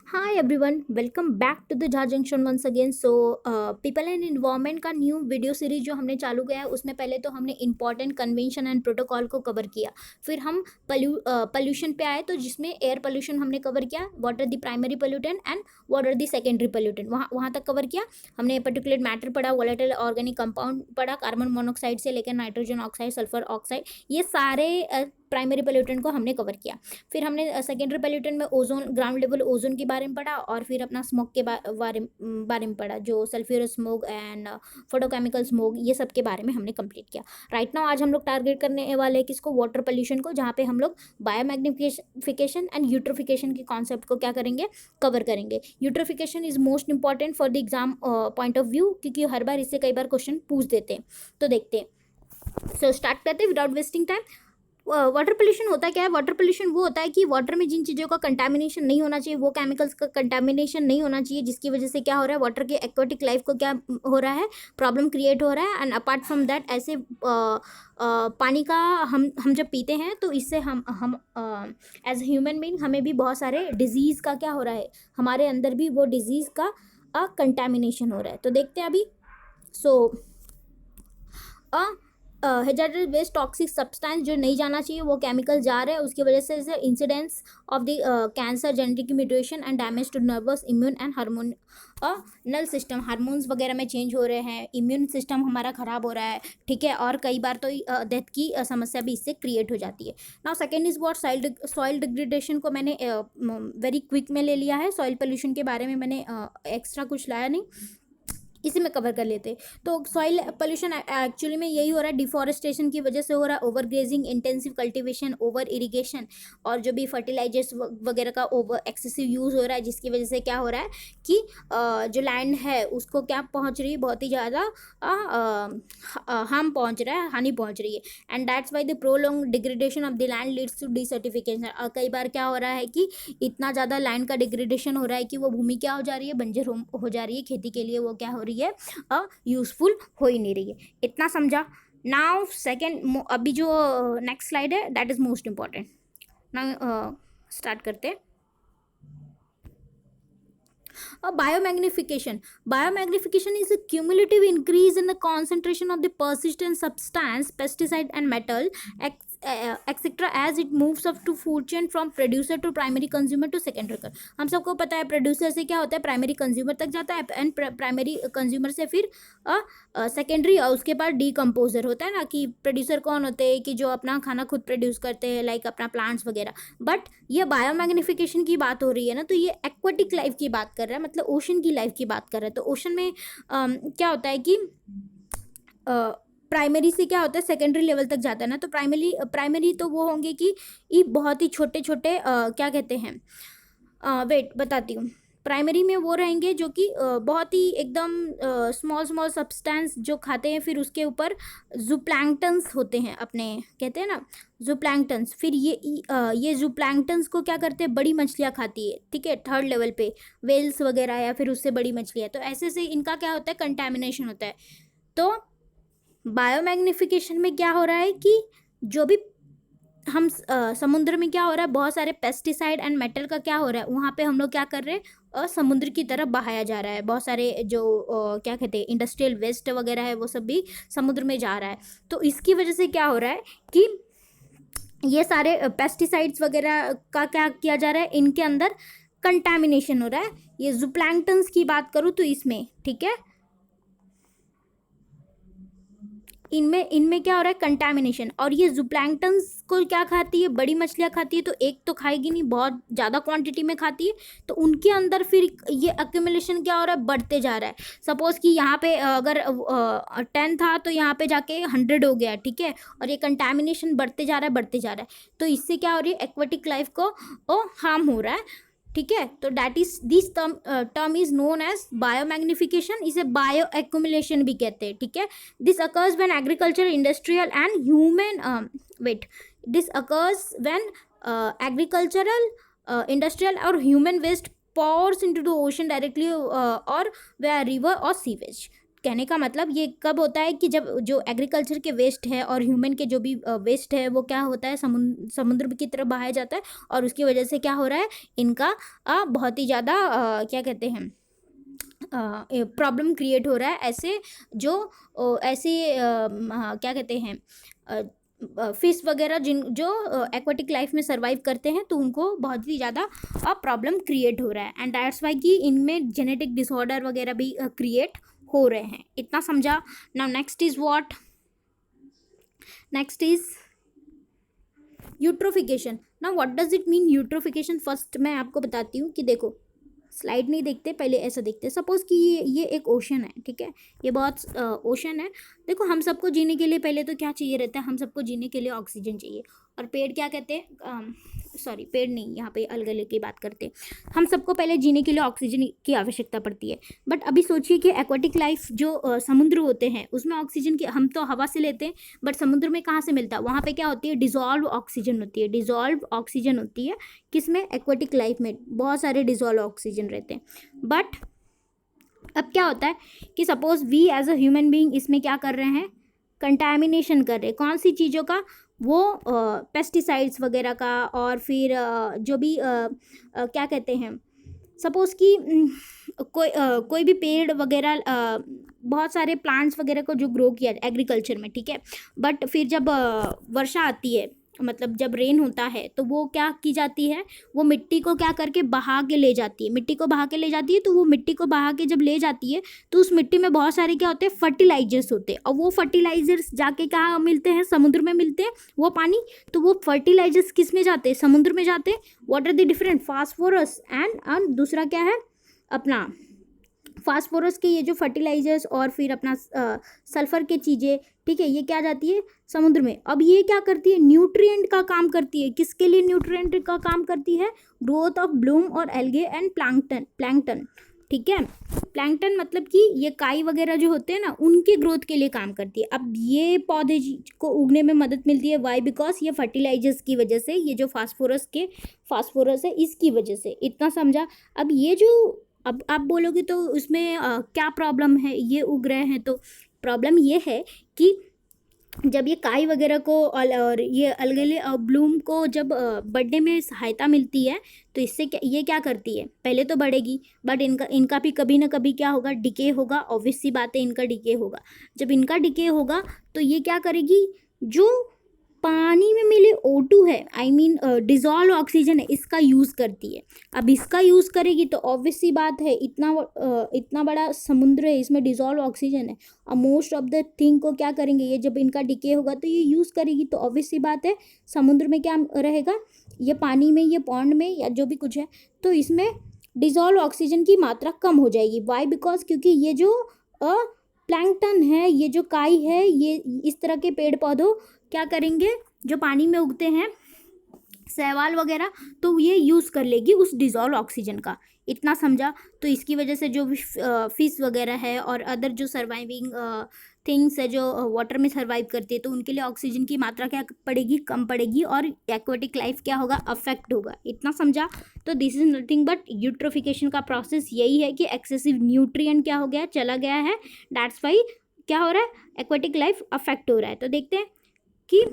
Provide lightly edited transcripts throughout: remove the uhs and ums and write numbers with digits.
Hi everyone, welcome back to the Jha Junction once again. So, people and environment का new video series जो हमने चालू किया है उसमें पहले तो हमने इंपॉर्टेंट कन्वेंशन एंड प्रोटोकॉल को कवर किया. फिर हम पॉल्यूशन पे आए तो जिसमें एयर पोल्यूशन हमने कवर किया, what are the primary pollutant and what are the secondary pollutant, वहाँ तक कवर किया हमने. पर्टिकुलेट मैटर पढ़ा, वोलेटाइल ऑर्गेनिक कंपाउंड पढ़ा, कार्बन मोनोक्साइड से लेकर नाइट्रोजन ऑक्साइड, सल्फर ऑक्साइड, ये सारे प्राइमरी पोल्यूटेंट को हमने कवर किया. फिर हमने सेकेंडरी पोल्यूटेंट में ओजोन, ग्राउंड लेवल ओजोन के बारे में पढ़ा, और फिर अपना स्मोक के बारे में पढ़ा, जो sulphurous smoke and photochemical smoke, ये सब के बारे में हमने कंप्लीट किया. राइट नाउ आज हम लोग टारगेट करने वाले हैं किसको, वाटर पोल्यूशन को, जहाँ पे हम लोग बायोमैग्निफिकेशन एंड यूट्रोफिकेशन के कॉन्सेप्ट को क्या करेंगे, कवर करेंगे. Eutrophication is most important for the exam point of view, क्योंकि हर बार इससे कई बार क्वेश्चन पूछ देते हैं. तो देखते हैं. सो स्टार्ट करते हैं without wasting time. Water pollution होता क्या है? वाटर पोल्यूशन वो होता है कि वाटर में जिन चीज़ों का कंटामिनेशन नहीं होना चाहिए, वो केमिकल्स का कंटामिनेशन नहीं होना चाहिए, जिसकी वजह से क्या हो रहा है, वाटर के एक्वाटिक लाइफ को क्या हो रहा है, प्रॉब्लम क्रिएट हो रहा है. एंड अपार्ट फ्रॉम दैट, ऐसे पानी का हम जब पीते हैं तो इससे हम एज ह्यूमन बीइंग हमें भी बहुत सारे डिजीज़ का क्या हो रहा है, हमारे अंदर भी वो डिजीज़ का कंटामिनेशन हो रहा है. तो देखते हैं अभी. सो हेजार्डस वेस्ट टॉक्सिक सब्सटेंस जो नहीं जाना चाहिए वो केमिकल जा रहे हैं, उसकी वजह से incidence of the cancer, genetic mutation and damage to nervous, immune and hormonal system, hormones वगैरह में चेंज हो रहे हैं, इम्यून सिस्टम हमारा ख़राब हो रहा है. ठीक है, और कई बार तो डेथ की समस्या भी इससे क्रिएट हो जाती है. Now second is what, soil degradation को मैंने वेरी क्विक में ले लिया है. सॉइल पोल्यूशन के बारे में मैंने एक्स्ट्रा कुछ लाया नहीं, इसी में कवर कर लेते. तो सॉइल पोल्यूशन एक्चुअली में यही हो रहा है, डिफॉरेस्टेशन की वजह से हो रहा है, over grazing, intensive cultivation, over irrigation, और जो भी फर्टिलाइजर्स वगैरह का ओवर एक्सेसिव यूज़ हो रहा है, जिसकी वजह से क्या हो रहा है कि जो लैंड है उसको क्या पहुंच रही है, बहुत ही ज़्यादा हार्म पहुंच रहा है, हानि पहुंच रही है. And that's why the prolong degradation of the land leads to desertification. और कई बार क्या हो रहा है कि इतना ज़्यादा लैंड का डिग्रेडेशन हो रहा है कि वो भूमि क्या हो जा रही है, बंजर हो जा रही है, खेती के लिए वो क्या हो रही है, यूजफुल हो ही नहीं रही है. इतना समझा. नाउ सेकेंड, अभी जो नेक्स्ट स्लाइड है that is most important. Now start करते हैं. Biomagnification is a cumulative increase in the concentration of the persistent substance, pesticide and metal, etc. as it moves up to food chain from producer to primary consumer to secondary. हम सबको पता है producer से क्या होता है, primary consumer तक जाता है, एंड प्राइमरी कंज्यूमर से फिर सेकेंडरी, और उसके बाद डीकम्पोजर होता है ना. कि प्रोड्यूसर कौन होते हैं, कि जो अपना खाना खुद प्रोड्यूस करते हैं, लाइक अपना प्लांट्स वगैरह. बट ये बायोमैग्निफिकेशन की बात हो रही है ना, तो ये एक्वाटिक लाइफ की बात कर रहा है, मतलब ओशन की लाइफ की बात कर रहा है. तो ओशन में क्या होता है कि प्राइमरी से क्या होता है, सेकेंडरी लेवल तक जाता है ना. तो प्राइमरी तो वो होंगे कि ये बहुत ही छोटे छोटे क्या कहते हैं, वेट बताती हूँ. प्राइमरी में वो रहेंगे जो कि बहुत ही एकदम स्मॉल सब्सटेंस जो खाते हैं, फिर उसके ऊपर जूप्लैंक्टन्स होते हैं अपने, कहते हैं ना जूप्लैंक्टन्स. फिर ये जूप्लैंक्टन्स को क्या करते हैं, बड़ी मछलियाँ खाती है. ठीक है, थर्ड लेवल पे वेल्स वगैरह या फिर उससे बड़ी मछलियाँ. तो ऐसे से इनका क्या होता है, कंटेमिनेशन होता है. तो बायोमैग्निफिकेशन में क्या हो रहा है कि जो भी हम समुद्र में क्या हो रहा है, बहुत सारे पेस्टिसाइड एंड मेटल का क्या हो रहा है, वहाँ पे हम लोग क्या कर रहे हैं, समुद्र की तरफ बहाया जा रहा है. बहुत सारे जो क्या कहते हैं इंडस्ट्रियल वेस्ट वगैरह है, वो सब भी समुद्र में जा रहा है. तो इसकी वजह से क्या हो रहा है कि ये सारे पेस्टिसाइड्स वगैरह का क्या किया जा रहा है, इनके अंदर कंटामिनेशन हो रहा है. ये जूप्लैंक्टन्स की बात करूँ तो इसमें, ठीक है, इनमें क्या हो रहा है, कंटामिनेशन. और ये जूप्लैंक्टन्स को क्या खाती है, बड़ी मछलियाँ खाती है. तो एक तो खाएगी नहीं, बहुत ज़्यादा क्वांटिटी में खाती है. तो उनके अंदर फिर ये अक्यूमुलेशन क्या हो रहा है, बढ़ते जा रहा है. सपोज कि यहाँ पे अगर 10 था तो यहाँ पे जाके 100 हो गया. ठीक है, और ये कंटामिनेशन बढ़ते जा रहा है, बढ़ते जा रहा है. तो इससे क्या हो रही है, एक्वाटिक लाइफ को हार्म हो रहा है. ठीक है, तो that is this term is known as biomagnification. इसे बायो एक्यूमुलेशन भी कहते हैं. ठीक है, this occurs when agriculture, industrial and human this occurs when agricultural, industrial और human waste pours into the ocean directly or via river or sewage. कहने का मतलब ये कब होता है कि जब जो एग्रीकल्चर के वेस्ट है और ह्यूमन के जो भी वेस्ट है वो क्या होता है समुद्र की तरफ बहाया जाता है, और उसकी वजह से क्या हो रहा है, इनका बहुत ही ज़्यादा क्या कहते हैं प्रॉब्लम क्रिएट हो रहा है। ऐसे जो ऐसे क्या कहते हैं फिश वगैरह जिन जो एक्वाटिक लाइफ में सर्वाइव करते हैं, तो उनको बहुत ही ज़्यादा प्रॉब्लम क्रिएट हो रहा है, एंड दैट्स वाई कि इनमें जेनेटिक डिसऑर्डर वगैरह भी क्रिएट हो रहे हैं। इतना समझा। Now next is what, next is eutrophication. Now what does it mean eutrophication? First मैं आपको बताती हूँ कि देखो, स्लाइड नहीं देखते, पहले ऐसा देखते हैं। सपोज़ कि ये एक ओशन है, ठीक है, ये बहुत ओशन है। देखो, हम सबको जीने के लिए पहले तो क्या चाहिए रहता है, हम सबको जीने के लिए ऑक्सीजन चाहिए। और पेड़ क्या कहते हैं, सॉरी पेड़ नहीं, यहाँ पे अलग की बात करते हैं। हम सबको पहले जीने के लिए ऑक्सीजन की आवश्यकता पड़ती है। बट अभी सोचिए कि एक्वाटिक लाइफ जो समुद्र होते हैं उसमें ऑक्सीजन की हम तो हवा से लेते हैं, बट समुद्र में कहाँ से मिलता है? वहाँ पे क्या होती है, डिजॉल्व ऑक्सीजन होती है। डिजॉल्व ऑक्सीजन होती है किसमें? एक्वाटिक लाइफ में बहुत सारे डिजॉल्व ऑक्सीजन रहते हैं। बट अब क्या होता है कि suppose we as a human being इसमें क्या कर रहे हैं, कंटामिनेशन कर रहे हैं। कौन सी चीज़ों का? वो पेस्टिसाइड्स वगैरह का, और फिर जो भी क्या कहते हैं, सपोज़ कि कोई भी पेड़ वगैरह बहुत सारे प्लांट्स वगैरह को जो ग्रो किया एग्रीकल्चर में, ठीक है, बट फिर जब वर्षा आती है, मतलब जब रेन होता है, तो वो क्या की जाती है, वो मिट्टी को क्या करके बहा के ले जाती है। मिट्टी को बहा के ले जाती है, तो वो मिट्टी को बहा के जब ले जाती है, तो उस मिट्टी में बहुत सारे क्या होते हैं, फर्टिलाइजर्स होते हैं। और वो फर्टिलाइजर्स जाके कहाँ मिलते हैं? समुद्र में मिलते हैं वो पानी। तो वो फर्टिलाइजर्स किस में जाते हैं? समुद्र में जाते हैं। What are the different? Phosphorus and दूसरा क्या है अपना, फास्फोरस के ये जो फर्टिलाइजर्स और फिर अपना सल्फर के चीज़ें, ठीक है, ये क्या जाती है समुद्र में। अब ये क्या करती है? न्यूट्रिएंट का काम करती है। किसके लिए न्यूट्रिएंट का काम करती है? ग्रोथ ऑफ ब्लूम और एल्गे एंड प्लैंकटन, ठीक है। प्लैंकटन मतलब कि ये काई वगैरह जो होते हैं ना, उनकी ग्रोथ के लिए काम करती है। अब ये पौधे को उगने में मदद मिलती है। वाई? बिकॉज ये फर्टिलाइजर्स की वजह से, ये जो फास्फोरस है इसकी वजह से। इतना समझा। अब ये जो अब आप बोलोगे तो उसमें क्या प्रॉब्लम है, ये उग रहे हैं, तो प्रॉब्लम ये है कि जब ये काई वगैरह को और ये अलगले ब्लूम को जब बढ़ने में सहायता मिलती है, तो इससे ये क्या करती है, पहले तो बढ़ेगी, बट इनका भी कभी ना कभी क्या होगा, डिके होगा। ऑब्वियस सी बात है, इनका डिके होगा। जब इनका डिके होगा तो ये क्या करेगी, जो पानी में मिले O2 है, आई मीन डिजॉल्व ऑक्सीजन है, इसका यूज़ करती है। अब इसका यूज़ करेगी तो ऑब्वियस सी बात है, इतना बड़ा समुद्र है, इसमें डिजॉल्व ऑक्सीजन है। अब मोस्ट ऑफ द थिंग को क्या करेंगे, ये जब इनका डिके होगा तो ये यूज़ करेगी, तो ऑब्वियस सी बात है समुद्र में क्या रहेगा, ये पानी में, ये पॉन्ड में या जो भी कुछ है, तो इसमें डिजॉल्व ऑक्सीजन की मात्रा कम हो जाएगी। वाई? बिकॉज क्योंकि ये जो प्लैंकटन है, ये जो काई है, ये इस तरह के पेड़ पौधों क्या करेंगे, जो पानी में उगते हैं, शैवाल वगैरह, तो ये यूज़ कर लेगी उस डिजॉल्व ऑक्सीजन का। इतना समझा। तो इसकी वजह से जो फिश वगैरह है और अदर जो सर्वाइविंग थिंग्स है जो वाटर में सर्वाइव करती है, तो उनके लिए ऑक्सीजन की मात्रा क्या पड़ेगी, कम पड़ेगी, और एक्वाटिक लाइफ क्या होगा, अफेक्ट होगा। इतना समझा। तो this is nothing but eutrophication का प्रोसेस यही है कि एक्सेसिव न्यूट्रिएंट क्या हो गया, चला गया है, दैट्स वाई क्या हो रहा है, एक्वाटिक लाइफ अफेक्ट हो रहा है। तो देखते हैं कि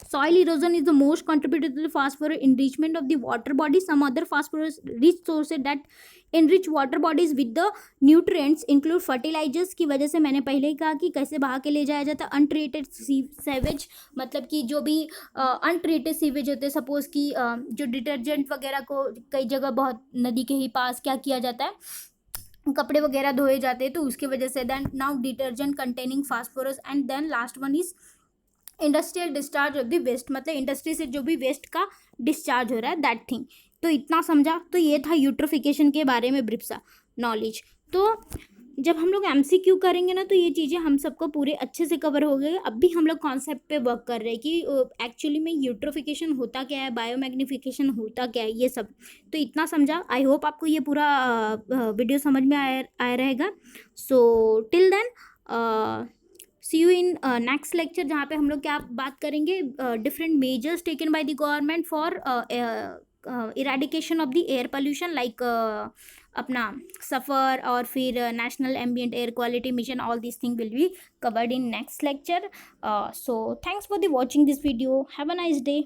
soil erosion is the most contributor to the phosphorus enrichment of the water bodies. Some other phosphorus rich sources that enrich water bodies with the nutrients include fertilizers। की वजह से मैंने पहले ही कहा कि कैसे बहा के ले जाया जाता है। अनट्रीटेड सीवेज, मतलब कि जो भी अनट्रीटेड सीवेज होते हैं, सपोज कि जो डिटर्जेंट वगैरह को कई जगह बहुत नदी के ही पास क्या किया जाता है, कपड़े वगैरह धोए जाते हैं, तो उसकी वजह से then now detergent containing phosphorus, and then last one is industrial discharge of the waste, मतलब इंडस्ट्री से जो भी वेस्ट का डिस्चार्ज हो रहा है, दैट थिंग। तो इतना समझा। तो ये था यूट्रोफिकेशन के बारे में ब्रीफ सा नॉलेज। तो जब हम लोग MCQ करेंगे ना, तो ये चीज़ें हम सबको पूरे अच्छे से कवर हो गए। अब भी हम लोग कॉन्सेप्ट पे वर्क कर रहे हैं कि एक्चुअली में यूट्रोफिकेशन होता क्या है, बायोमैग्निफिकेशन होता क्या है, ये सब। तो इतना समझा। आई होप आपको ये पूरा वीडियो समझ में आया रहेगा। So till then see you in next lecture, जहाँ पे हम लोग क्या बात करेंगे, different measures taken by the government for eradication of the air pollution, like अपना सफ़र और फिर national ambient air quality mission, all this thing will be covered in next lecture. So thanks for the watching this video. Have a nice day.